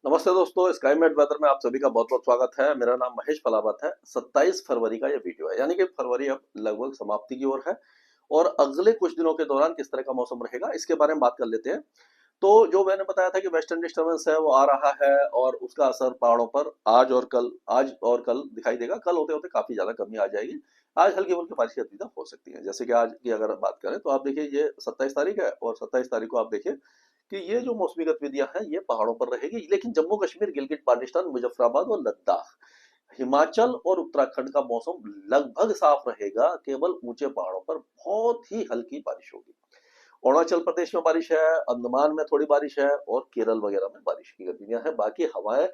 नमस्ते दोस्तों, स्काईमेट वेदर में आप सभी का बहुत बहुत स्वागत है। मेरा नाम महेश पलावत है। 27 फरवरी का ये वीडियो है, यानी कि फरवरी अब लगभग समाप्ति की ओर है और अगले कुछ दिनों के दौरान किस तरह का मौसम रहेगा इसके बारे में बात कर लेते हैं। तो जो मैंने बताया था कि वेस्टर्न डिस्टर्बेंस है वो आ रहा है और उसका असर पहाड़ों पर आज और कल दिखाई देगा। कल होते होते काफी ज्यादा कमी आ जाएगी। आज हल्की फुल्की बारिश की गतिविधियां हो सकती है। जैसे कि आज की अगर बात करें तो आप देखिए, ये 27 तारीख है और 27 तारीख को आप देखिए कि ये जो मौसमी गतिविधियां हैं ये पहाड़ों पर रहेगी, लेकिन जम्मू कश्मीर, गिलगित बाल्टिस्तान, मुजफ्फराबाद और लद्दाख, हिमाचल और उत्तराखंड का मौसम लगभग साफ रहेगा। केवल ऊंचे पहाड़ों पर बहुत ही हल्की बारिश होगी। अरुणाचल प्रदेश में बारिश है, अंडमान में थोड़ी बारिश है और केरल वगैरह में बारिश की गतिविधियां हैं। बाकी हवाएं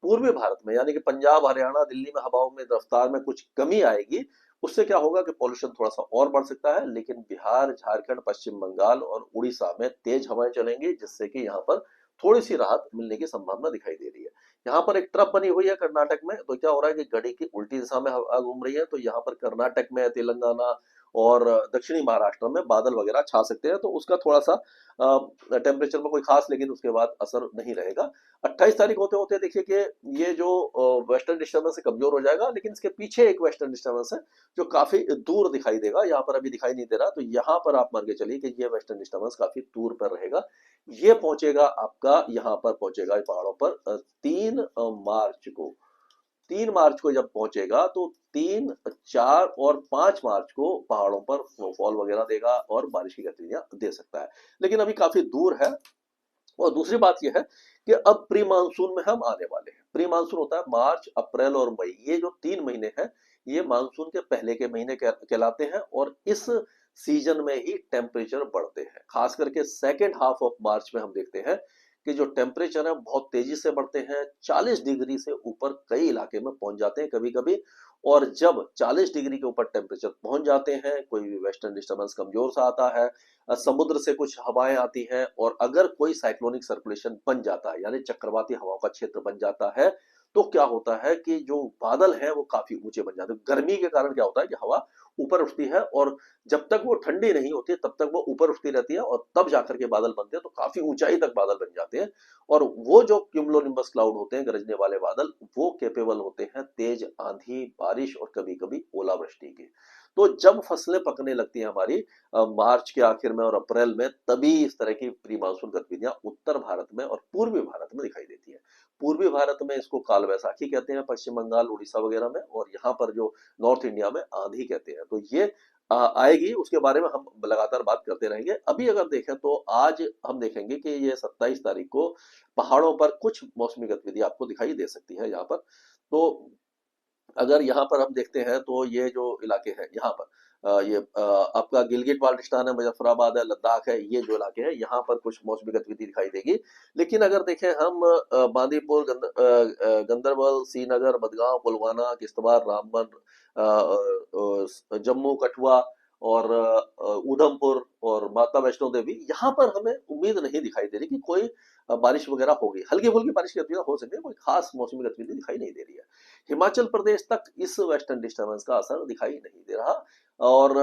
पूर्वी भारत में, यानी कि पंजाब, हरियाणा, दिल्ली में हवाओं में रफ्तार में कुछ कमी आएगी। उससे क्या होगा कि पॉल्यूशन थोड़ा सा और बढ़ सकता है, लेकिन बिहार, झारखंड, पश्चिम बंगाल और उड़ीसा में तेज हवाएं चलेंगी, जिससे कि यहाँ पर थोड़ी सी राहत मिलने की संभावना दिखाई दे रही है। यहाँ पर एक ट्रफ बनी हुई है कर्नाटक में, तो क्या हो रहा है कि घड़ी की उल्टी दिशा में हवा घूम रही है, तो यहाँ पर कर्नाटक में, तेलंगाना और दक्षिणी महाराष्ट्र में बादल वगैरह छा सकते हैं। तो उसका थोड़ा सा टेम्परेचर में कोई खास, लेकिन उसके बाद असर नहीं रहेगा। 28 तारीख होते होते देखिए कि ये जो वेस्टर्न डिस्टर्बेंस है कमजोर हो जाएगा, लेकिन इसके पीछे एक वेस्टर्न डिस्टर्बेंस है जो काफी दूर दिखाई देगा। यहाँ पर अभी दिखाई नहीं दे रहा, तो यहाँ पर आप मान के चलिए कि ये वेस्टर्न डिस्टर्बेंस काफी दूर पर रहेगा। ये पहुंचेगा आपका, यहाँ पर पहुंचेगा पहाड़ों पर 3 मार्च को। 3 मार्च को जब पहुंचेगा तो 3, 4 और 5 मार्च को पहाड़ों पर स्नोफॉल वगैरह देगा और बारिश की गतिविधियां दे सकता है, लेकिन अभी काफी दूर है। और दूसरी बात यह है कि अब प्री मानसून में हम आने वाले हैं। प्री मानसून होता है मार्च, अप्रैल और मई, ये जो 3 महीने हैं ये मानसून के पहले के महीने कहलाते हैं और इस सीजन में ही टेम्परेचर बढ़ते हैं। खास करके सेकेंड हाफ ऑफ मार्च में हम देखते हैं कि जो टेम्परेचर है बहुत तेजी से बढ़ते हैं। 40 डिग्री से ऊपर कई इलाके में पहुंच जाते हैं कभी कभी। और जब 40 डिग्री के ऊपर टेम्परेचर पहुंच जाते हैं, कोई भी वेस्टर्न डिस्टर्बेंस कमजोर सा आता है, समुद्र से कुछ हवाएं आती हैं और अगर कोई साइक्लोनिक सर्कुलेशन बन जाता है, यानी चक्रवाती हवाओं का क्षेत्र बन जाता है, तो क्या होता है कि जो बादल हैं वो काफी ऊंचे बन जाते हैं। गर्मी के कारण क्या होता है कि हवा ऊपर उठती है और जब तक वो ठंडी नहीं होती तब तक वो ऊपर उठती रहती है और तब जाकर के बादल बनते हैं, तो काफी ऊंचाई तक बादल बन जाते हैं। और वो जो क्यूमुलोनिम्बस क्लाउड होते हैं, गरजने वाले बादल, वो केपेबल होते हैं तेज आंधी, बारिश और कभी कभी ओलावृष्टि के। तो जब फसलें पकने लगती हैं हमारी मार्च के आखिर में और अप्रैल में, तभी इस तरह की प्री मानसून गतिविधियां उत्तर भारत में और पूर्वी भारत में दिखाई देती है। पूर्वी भारत में इसको काल वैसाखी कहते हैं, पश्चिम बंगाल, उड़ीसा वगैरह में, और यहाँ पर जो नॉर्थ इंडिया में आंधी कहते हैं। तो ये आएगी, उसके बारे में हम लगातार बात करते रहेंगे। अभी अगर देखें तो आज हम देखेंगे कि ये 27 तारीख को पहाड़ों पर कुछ मौसमी गतिविधि आपको दिखाई दे सकती है यहाँ पर। तो अगर यहाँ पर हम देखते हैं तो ये जो इलाके हैं यहाँ पर ये आपका गिलगिट बाल्टिस्तान है, मुजफ्फराबाद है, लद्दाख है, ये जो इलाके हैं यहाँ पर कुछ मौसमी गतिविधि दिखाई देगी। लेकिन अगर देखें हम बांदीपुर, गंदरबल, श्रीनगर, बदगांव, पुलवामा, किश्तवाड़, रामबन, जम्मू, कठुआ और उधमपुर और माता वैष्णो देवी, यहाँ पर हमें उम्मीद नहीं दिखाई दे रही कि कोई बारिश वगैरह होगी। हल्की फुल्की बारिश की गतिविधियां हो सकती है, कोई खास मौसमी गतिविधि दिखाई नहीं दे रही है। हिमाचल प्रदेश तक इस वेस्टर्न डिस्टर्बेंस का असर दिखाई नहीं दे रहा। और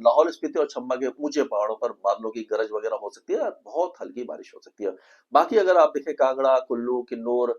लाहौल स्पीति और चंबा के ऊंचे पहाड़ों पर बादलों की गरज वगैरह हो सकती है, बहुत हल्की बारिश हो सकती है। बाकी अगर आप देखें कांगड़ा, कुल्लू, किन्नौर,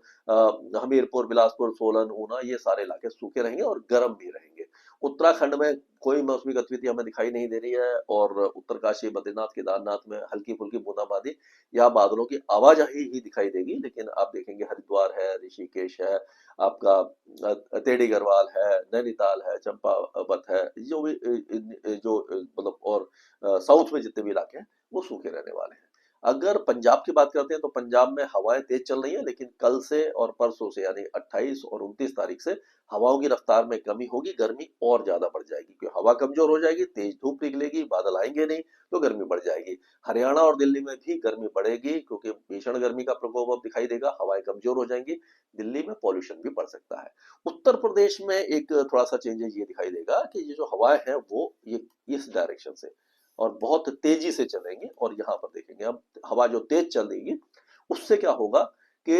हमीरपुर, बिलासपुर, सोलन, ऊना, ये सारे इलाके सूखे रहेंगे और गर्म भी रहेंगे। उत्तराखंड में कोई मौसमी गतिविधि हमें दिखाई नहीं दे रही है और उत्तरकाशी, बद्रीनाथ, केदारनाथ में हल्की फुल्की बूंदाबांदी या बादलों की आवाजाही ही दिखाई देगी। लेकिन आप देखेंगे हरिद्वार है, ऋषिकेश है, आपका टेढ़ी गढ़वाल है, नैनीताल है, चंपावत है, जो भी जो मतलब और साउथ में जितने भी इलाके हैं वो सूखे रहने वाले हैं। अगर पंजाब की बात करते हैं तो पंजाब में हवाएं तेज चल रही है, लेकिन कल से और परसों से, यानी 28 और 29 तारीख से हवाओं की रफ्तार में कमी होगी, गर्मी और ज्यादा बढ़ जाएगी क्योंकि हवा कमजोर हो जाएगी, तेज धूप निकलेगी, बादल आएंगे नहीं, तो गर्मी बढ़ जाएगी। हरियाणा और दिल्ली में भी गर्मी बढ़ेगी क्योंकि भीषण गर्मी का प्रकोप अब दिखाई देगा, हवाएं कमजोर हो जाएंगी, दिल्ली में पॉल्यूशन भी बढ़ सकता है। उत्तर प्रदेश में एक थोड़ा सा चेंजेस ये दिखाई देगा कि ये जो हवाएं हैं वो ये इस डायरेक्शन से और बहुत तेजी से चलेंगी। और यहाँ पर देखेंगे अब हवा जो तेज चलेगी उससे क्या होगा कि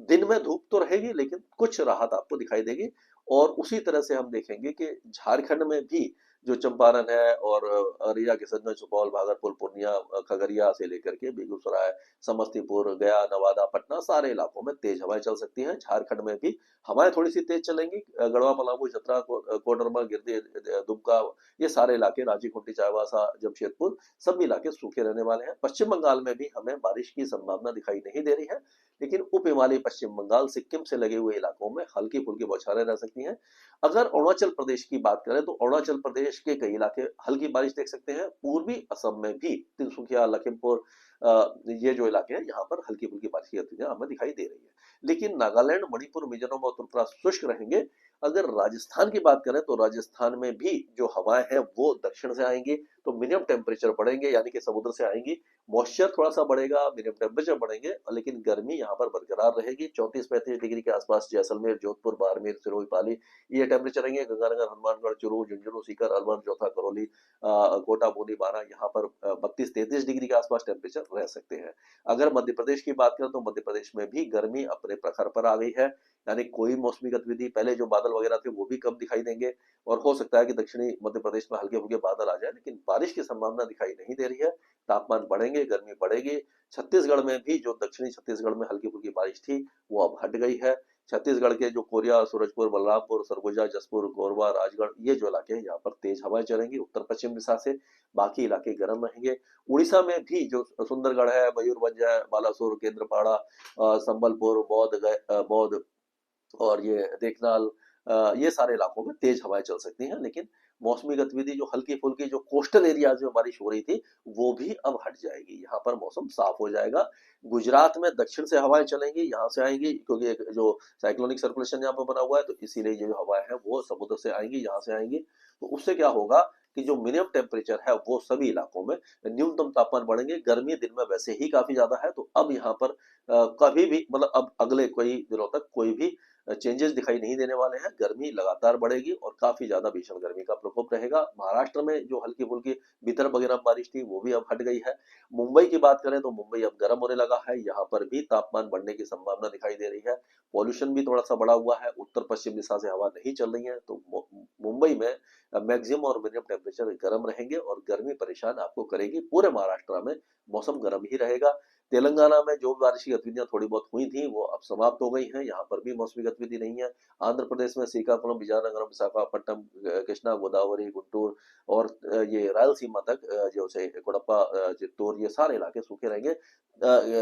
दिन में धूप तो रहेगी लेकिन कुछ राहत आपको दिखाई देगी। और उसी तरह से हम देखेंगे कि झारखंड में भी जो चंपारण है और अररिया, किशनगंज, सुपौल, भागलपुर, पूर्णिया, खगड़िया से लेकर के बेगूसराय, समस्तीपुर, गया, नवादा, पटना, सारे इलाकों में तेज हवाएं चल सकती हैं। झारखंड में भी हवाएं थोड़ी सी तेज चलेंगी। गढ़वा, पलामू, चतरा, कोडरमा, गिरिडीह, दुमका, ये सारे इलाके, रांची, खूंटी, चाईबासा, जमशेदपुर, सभी इलाके सूखे रहने वाले हैं। पश्चिम बंगाल में भी हमें बारिश की संभावना दिखाई नहीं दे रही है, लेकिन उप हिमालयी पश्चिम बंगाल, सिक्किम से लगे हुए इलाकों में हल्की फुल्की बौछारें रह सकती हैं। अगर अरुणाचल प्रदेश की बात करें तो अरुणाचल प्रदेश के कई इलाके हल्की बारिश देख सकते हैं। पूर्वी असम में भी तिनसुकिया, लखीमपुर, ये जो इलाके हैं यहाँ पर हल्की फुल्की बारिश की गतिविधियां हमें दिखाई दे रही है। लेकिन नागालैंड, मणिपुर, मिजोरम और त्रिपुरा शुष्क रहेंगे। अगर राजस्थान की बात करें तो राजस्थान में भी जो हवाएं हैं वो दक्षिण से आएंगी, तो मिनिमम टेम्परेचर बढ़ेंगे, यानी कि समुद्र से आएंगी। मॉइस्चर थोड़ा सा बढ़ेगा, मिनिमम टेम्परेचर बढ़ेंगे, लेकिन गर्मी यहाँ पर बरकरार रहेगी। 34-35 डिग्री के आसपास जैसलमेर, जोधपुर, बाड़मेर, सिरोही, पाली, ये टेम्परेचर रहेंगे। गंगानगर, हनुमानगढ़, चूरू, झुंझुनू, सीकर, अलवर, चौथा, करौली, कोटा, बूंदी, बारां, यहाँ पर 32-33 डिग्री के आसपास टेम्परेचर रह सकते हैं। अगर मध्य प्रदेश की बात करें तो मध्य प्रदेश में भी गर्मी अपने प्रखर पर आ गई है, यानी कोई मौसमी गतिविधि, पहले जो बादल वगैरह थे वो भी कम दिखाई देंगे, और हो सकता है कि दक्षिणी मध्य प्रदेश में हल्के फुल्के बादल आ जाए, लेकिन बारिश की संभावना दिखाई नहीं दे रही है। तापमान बढ़ेंगे, गर्मी बढ़ेगी। छत्तीसगढ़ में भी जो दक्षिणी छत्तीसगढ़ में हल्की फुल्की बारिश थी वो अब हट गई है। छत्तीसगढ़ के जो कोरिया, सूरजपुर, बलरामपुर, सरगुजा, जसपुर, कोरबा, राजगढ़, ये जो इलाके हैं यहाँ पर तेज हवाएं चलेंगी उत्तर पश्चिम दिशा से। बाकी इलाके गर्म रहेंगे। उड़ीसा में भी जो सुंदरगढ़ है, मयूरभंज है, बालासुर, केंद्रपाड़ा, संबलपुर, बौद्ध और ये देखनाल, ये सारे इलाकों में तेज हवाएं चल सकती हैं। लेकिन मौसमी गतिविधि जो हल्की फुल्की जो कोस्टल एरियाज में बारिश हो रही थी वो भी अब हट जाएगी, यहाँ पर मौसम साफ हो जाएगा। गुजरात में दक्षिण से हवाएं चलेंगी, यहाँ से आएंगी, क्योंकि एक जो साइक्लोनिक सर्कुलेशन यहाँ पर बना हुआ है, तो इसीलिए ये जो हवाएं हैं वो समुद्र से आएंगी, यहाँ से आएंगी। तो उससे क्या होगा कि जो मिनिमम टेम्परेचर है वो सभी इलाकों में, न्यूनतम तापमान बढ़ेंगे। गर्मी दिन में वैसे ही काफी ज्यादा है, तो अब यहाँ पर कभी भी, मतलब अब अगले कई दिनों तक कोई भी चेंजेस दिखाई नहीं देने वाले हैं। गर्मी लगातार बढ़ेगी और काफी ज्यादा भीषण गर्मी का प्रकोप रहेगा। महाराष्ट्र में जो हल्की फुल्की विदर्भ वगैरह में बारिश थी वो भी अब हट गई है। मुंबई की बात करें तो मुंबई अब गर्म होने लगा है, यहाँ पर भी तापमान बढ़ने की संभावना दिखाई दे रही है। पॉल्यूशन भी थोड़ा सा बढ़ा हुआ है, उत्तर पश्चिम दिशा से हवा नहीं चल रही है, तो मुंबई में मैक्सिमम और मिनिमम टेम्परेचर गर्म रहेंगे और गर्मी परेशान आपको करेगी। पूरे महाराष्ट्र में मौसम गर्म ही रहेगा। तेलंगाना में जो बारिश की गतिविधियां थोड़ी बहुत हुई थी वो अब समाप्त हो गई हैं, यहाँ पर भी मौसमी गतिविधि नहीं है। आंध्र प्रदेश में श्रीकाकुलम, विजयनगरम, विशाखापट्टनम, कृष्णा, गोदावरी, गुंटूर और ये रायलसीमा तक, जो से कोडप्पा, चित्तौर, ये सारे इलाके सूखे रहेंगे।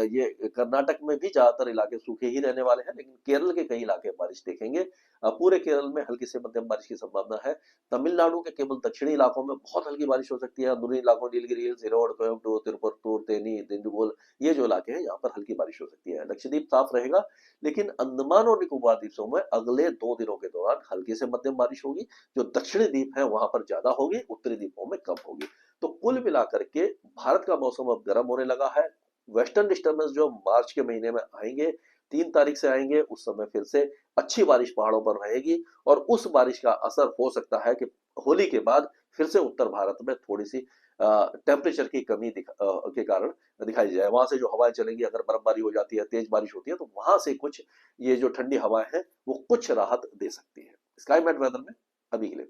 ये कर्नाटक में भी ज्यादातर इलाके सूखे ही रहने वाले हैं, लेकिन केरल के कई इलाके बारिश देखेंगे। पूरे केरल में हल्की से मध्यम बारिश की संभावना है। तमिलनाडु के केवल दक्षिणी इलाकों में बहुत हल्की बारिश हो सकती है। अंदरूनी इलाकों, नीलगिरी हिल्स, इरोड, कोयम्बटूर, तिरुपतुर, तेनी, दिंडुगुल, ये जो इलाके हैं यहाँ पर हल्की बारिश हो सकती है। लक्षद्वीप साफ रहेगा, लेकिन अंडमान और निकोबार द्वीपों में अगले 2 दिनों के दौरान हल्की से मध्यम बारिश होगी। जो दक्षिणी द्वीप है वहां पर ज्यादा होगी, उत्तरी द्वीपों में कम होगी। तो कुल मिलाकर के भारत का मौसम अब गर्म होने लगा है। वेस्टर्न डिस्टर्बेंस जो मार्च के महीने में आएंगे, 3 तारीख से आएंगे, उस समय फिर से अच्छी बारिश पहाड़ों पर रहेगी, और उस बारिश का असर हो सकता है कि होली के बाद फिर से उत्तर भारत में थोड़ी सी टेम्परेचर की कमी के कारण दिखाई जाए। वहां से जो हवाएं चलेंगी, अगर बर्फबारी हो जाती है, तेज बारिश होती है, तो वहां से कुछ ये जो ठंडी हवाएं हैं वो कुछ राहत दे सकती है। स्काई मैट वेदर में अभी के लिए